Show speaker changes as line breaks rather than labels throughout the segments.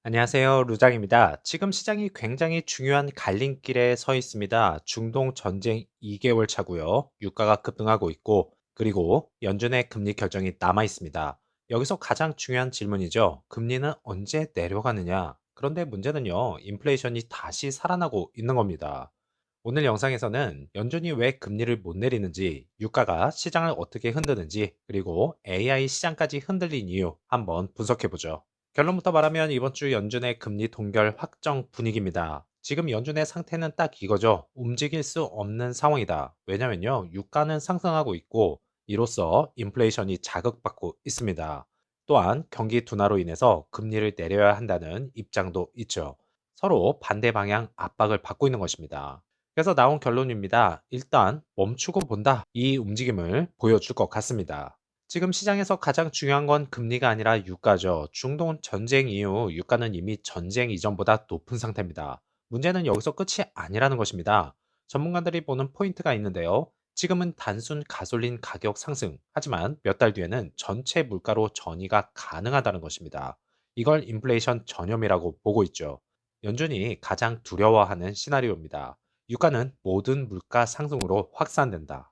안녕하세요. 루장입니다. 지금 시장이 굉장히 중요한 갈림길에 서 있습니다. 중동 전쟁 2개월 차고요. 유가가 급등하고 있고, 그리고 연준의 금리 결정이 남아 있습니다. 여기서 가장 중요한 질문이죠. 금리는 언제 내려가느냐? 그런데 문제는요, 인플레이션이 다시 살아나고 있는 겁니다. 오늘 영상에서는 연준이 왜 금리를 못 내리는지, 유가가 시장을 어떻게 흔드는지, 그리고 AI 시장까지 흔들린 이유 한번 분석해 보죠. 결론부터 말하면 이번 주 연준의 금리 동결 확정 분위기입니다. 지금 연준의 상태는 딱 이거죠. 움직일 수 없는 상황이다. 왜냐면요, 유가는 상승하고 있고, 이로써 인플레이션이 자극받고 있습니다. 또한 경기 둔화로 인해서 금리를 내려야 한다는 입장도 있죠. 서로 반대 방향 압박을 받고 있는 것입니다. 그래서 나온 결론입니다. 일단 멈추고 본다. 이 움직임을 보여줄 것 같습니다. 지금 시장에서 가장 중요한 건 금리가 아니라 유가죠. 중동 전쟁 이후 유가는 이미 전쟁 이전보다 높은 상태입니다. 문제는 여기서 끝이 아니라는 것입니다. 전문가들이 보는 포인트가 있는데요. 지금은 단순 가솔린 가격 상승, 하지만 몇 달 뒤에는 전체 물가로 전이가 가능하다는 것입니다. 이걸 인플레이션 전염이라고 보고 있죠. 연준이 가장 두려워하는 시나리오입니다. 유가는 모든 물가 상승으로 확산된다.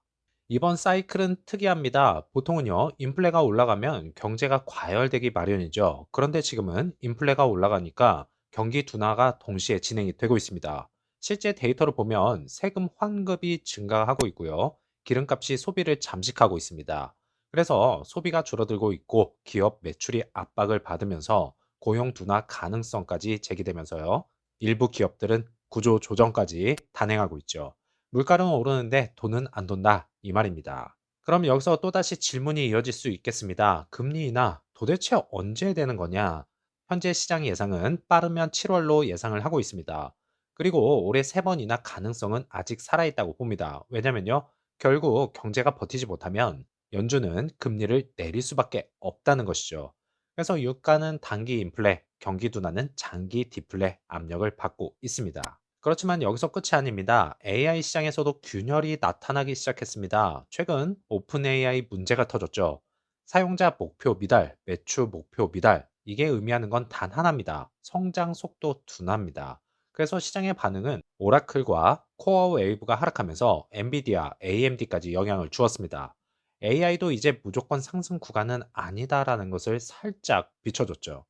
이번 사이클은 특이합니다. 보통은요, 인플레가 올라가면 경제가 과열되기 마련이죠. 그런데 지금은 인플레가 올라가니까 경기 둔화가 동시에 진행이 되고 있습니다. 실제 데이터를 보면 세금 환급이 증가하고 있고요. 기름값이 소비를 잠식하고 있습니다. 그래서 소비가 줄어들고 있고 기업 매출이 압박을 받으면서 고용 둔화 가능성까지 제기되면서요. 일부 기업들은 구조 조정까지 단행하고 있죠. 물가는 오르는데 돈은 안 돈다. 이 말입니다. 그럼 여기서 또다시 질문이 이어질 수 있겠습니다. 금리 인하 도대체 언제 되는 거냐? 현재 시장 예상은 빠르면 7월로 예상을 하고 있습니다. 그리고 올해 3번 인하 가능성은 아직 살아있다고 봅니다. 왜냐면요. 결국 경제가 버티지 못하면 연준은 금리를 내릴 수밖에 없다는 것이죠. 그래서 유가는 단기 인플레, 경기 둔화는 장기 디플레 압력을 받고 있습니다. 그렇지만 여기서 끝이 아닙니다. AI 시장에서도 균열이 나타나기 시작했습니다. 최근 오픈 AI 문제가 터졌죠. 사용자 목표 미달, 매출 목표 미달. 이게 의미하는 건 단 하나입니다. 성장 속도 둔화입니다. 그래서 시장의 반응은 오라클과 코어 웨이브가 하락하면서 엔비디아, AMD까지 영향을 주었습니다. AI도 이제 무조건 상승 구간은 아니다라는 것을 살짝 비춰줬죠.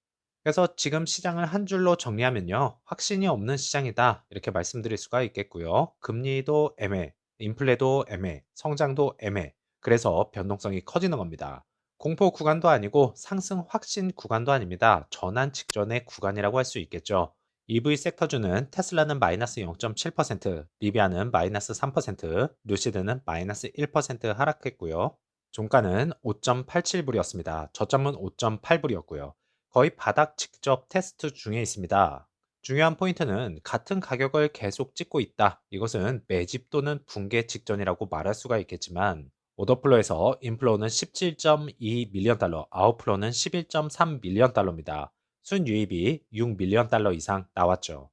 그래서 지금 시장을 한 줄로 정리하면요. 확신이 없는 시장이다. 이렇게 말씀드릴 수가 있겠고요. 금리도 애매, 인플레도 애매, 성장도 애매. 그래서 변동성이 커지는 겁니다. 공포 구간도 아니고 상승 확신 구간도 아닙니다. 전환 직전의 구간이라고 할 수 있겠죠. EV 섹터주는 테슬라는 마이너스 0.7%, 리비아는 마이너스 3%, 루시드는 마이너스 1% 하락했고요. 종가는 5.87불이었습니다. 저점은 5.8불이었고요. 거의 바닥 직접 테스트 중에 있습니다. 중요한 포인트는 같은 가격을 계속 찍고 있다. 이것은 매집 또는 붕괴 직전이라고 말할 수가 있겠지만 오더플로에서 인플로는 17.2 밀리언 달러, 아웃플로는 11.3 밀리언 달러입니다. 순유입이 6 밀리언 달러 이상 나왔죠.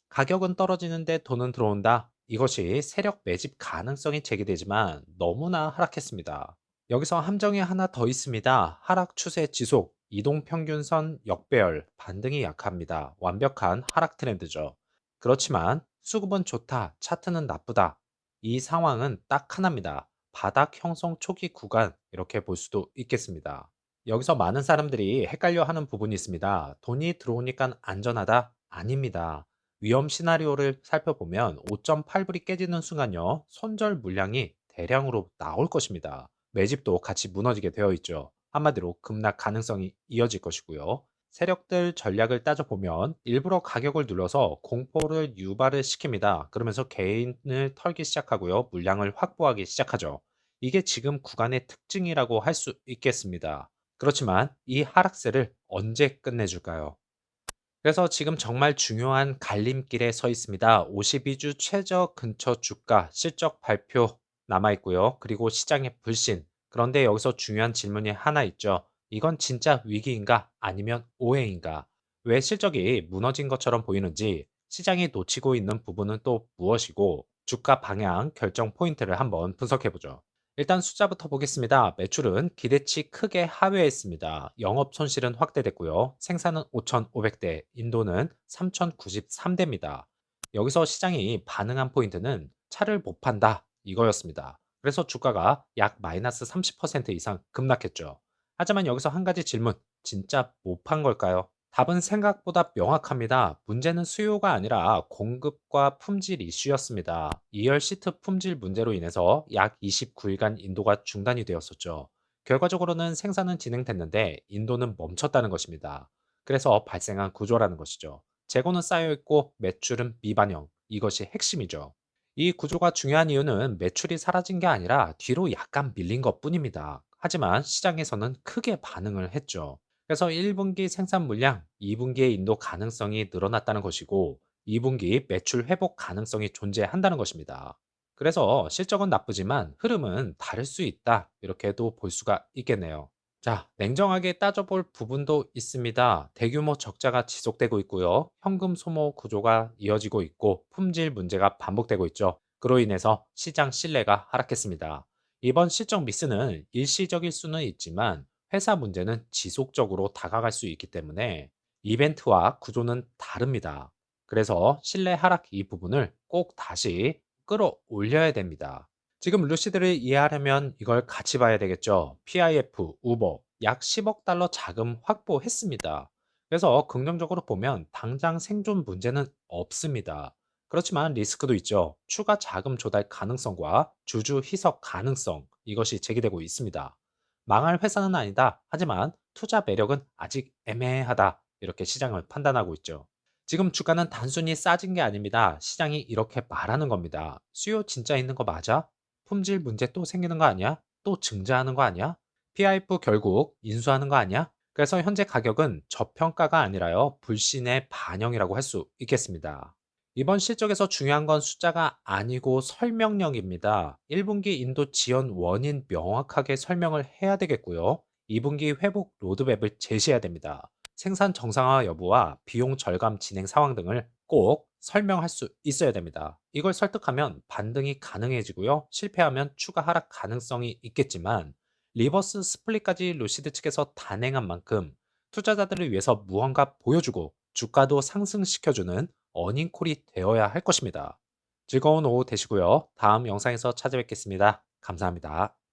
가격은 떨어지는데 돈은 들어온다. 이것이 세력 매집 가능성이 제기되지만 너무나 하락했습니다. 여기서 함정이 하나 더 있습니다. 하락 추세 지속, 이동 평균선 역배열, 반등이 약합니다. 완벽한 하락 트렌드죠. 그렇지만 수급은 좋다, 차트는 나쁘다. 이 상황은 딱 하나입니다. 바닥 형성 초기 구간 이렇게 볼 수도 있겠습니다. 여기서 많은 사람들이 헷갈려 하는 부분이 있습니다. 돈이 들어오니까 안전하다? 아닙니다. 위험 시나리오를 살펴보면 5.8불이 깨지는 순간요, 손절 물량이 대량으로 나올 것입니다. 매집도 같이 무너지게 되어 있죠. 한마디로 급락 가능성이 이어질 것이고요. 세력들 전략을 따져보면 일부러 가격을 눌러서 공포를 유발을 시킵니다. 그러면서 개인을 털기 시작하고요. 물량을 확보하기 시작하죠. 이게 지금 구간의 특징이라고 할 수 있겠습니다. 그렇지만 이 하락세를 언제 끝내줄까요? 그래서 지금 정말 중요한 갈림길에 서 있습니다. 52주 최저 근처 주가 실적 발표 남아 있고요. 그리고 시장의 불신. 그런데 여기서 중요한 질문이 하나 있죠. 이건 진짜 위기인가 아니면 오해인가? 왜 실적이 무너진 것처럼 보이는지 시장이 놓치고 있는 부분은 또 무엇이고 주가 방향 결정 포인트를 한번 분석해 보죠. 일단 숫자부터 보겠습니다. 매출은 기대치 크게 하회했습니다. 영업 손실은 확대됐고요. 생산은 5,500대, 인도는 3,093대입니다. 여기서 시장이 반응한 포인트는 차를 못 판다 이거였습니다. 그래서 주가가 약 마이너스 30% 이상 급락했죠. 하지만 여기서 한 가지 질문, 진짜 못 판 걸까요? 답은 생각보다 명확합니다. 문제는 수요가 아니라 공급과 품질 이슈였습니다. 2열 시트 품질 문제로 인해서 약 29일간 인도가 중단이 되었었죠. 결과적으로는 생산은 진행됐는데 인도는 멈췄다는 것입니다. 그래서 발생한 구조라는 것이죠. 재고는 쌓여 있고 매출은 미반영. 이것이 핵심이죠. 이 구조가 중요한 이유는 매출이 사라진 게 아니라 뒤로 약간 밀린 것 뿐입니다. 하지만 시장에서는 크게 반응을 했죠. 그래서 1분기 생산 물량, 2분기의 인도 가능성이 늘어났다는 것이고, 2분기 매출 회복 가능성이 존재한다는 것입니다. 그래서 실적은 나쁘지만 흐름은 다를 수 있다. 이렇게도 볼 수가 있겠네요. 자, 냉정하게 따져볼 부분도 있습니다. 대규모 적자가 지속되고 있고요. 현금 소모 구조가 이어지고 있고, 품질 문제가 반복되고 있죠. 그로 인해서 시장 신뢰가 하락했습니다. 이번 실적 미스는 일시적일 수는 있지만, 회사 문제는 지속적으로 다가갈 수 있기 때문에 이벤트와 구조는 다릅니다. 그래서 신뢰 하락 이 부분을 꼭 다시 끌어올려야 됩니다. 지금 루시드를 이해하려면 이걸 같이 봐야 되겠죠. PIF, 우버 약 10억 달러 자금 확보했습니다. 그래서 긍정적으로 보면 당장 생존 문제는 없습니다. 그렇지만 리스크도 있죠. 추가 자금 조달 가능성과 주주 희석 가능성 이것이 제기되고 있습니다. 망할 회사는 아니다. 하지만 투자 매력은 아직 애매하다. 이렇게 시장을 판단하고 있죠. 지금 주가는 단순히 싸진 게 아닙니다. 시장이 이렇게 말하는 겁니다. 수요 진짜 있는 거 맞아? 품질 문제 또 생기는 거 아니야? 또 증자하는 거 아니야? PIF 결국 인수하는 거 아니야? 그래서 현재 가격은 저평가가 아니라요. 불신의 반영이라고 할 수 있겠습니다. 이번 실적에서 중요한 건 숫자가 아니고 설명력입니다. 1분기 인도 지연 원인 명확하게 설명을 해야 되겠고요. 2분기 회복 로드맵을 제시해야 됩니다. 생산 정상화 여부와 비용 절감 진행 상황 등을 꼭 설명할 수 있어야 됩니다. 이걸 설득하면 반등이 가능해지고요. 실패하면 추가 하락 가능성이 있겠지만 리버스 스플릿까지 루시드 측에서 단행한 만큼 투자자들을 위해서 무언가 보여주고 주가도 상승시켜주는 어닝콜이 되어야 할 것입니다. 즐거운 오후 되시고요. 다음 영상에서 찾아뵙겠습니다. 감사합니다.